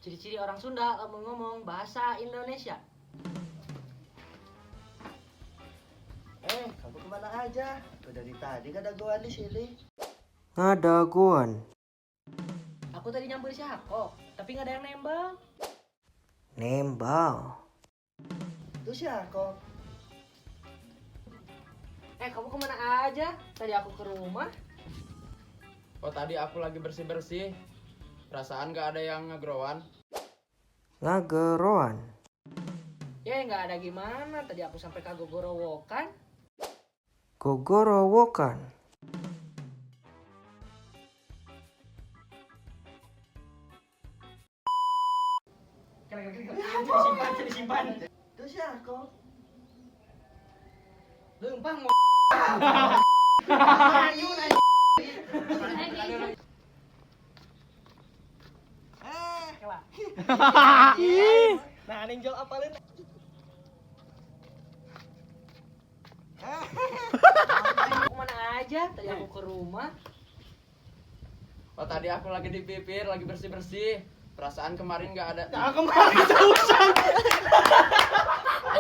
Ciri-ciri orang Sunda ngomong bahasa Indonesia. Kamu kemana aja? Aku dari tadi gak ada goan di sini. Ngadaguan. Aku tadi nyamper si Hako, tapi nggak ada yang nembak. Nembal. Itu sih aku. Kamu kemana aja? Tadi aku ke rumah. Oh tadi aku lagi bersih-bersih. Perasaan gak ada yang ngegrowan. Ngageroan. Ya nggak ada gimana. Tadi aku sampai kagok gorowokan. Gogorowokan. Disimpan. Itu sih aku. Lempang Nah, ninjol apalin. Kemana aja? Tadi aku ke rumah. Oh tadi aku lagi di pipir, lagi bersih-bersih. Perasaan kemarin gak ada. Kemarin jauh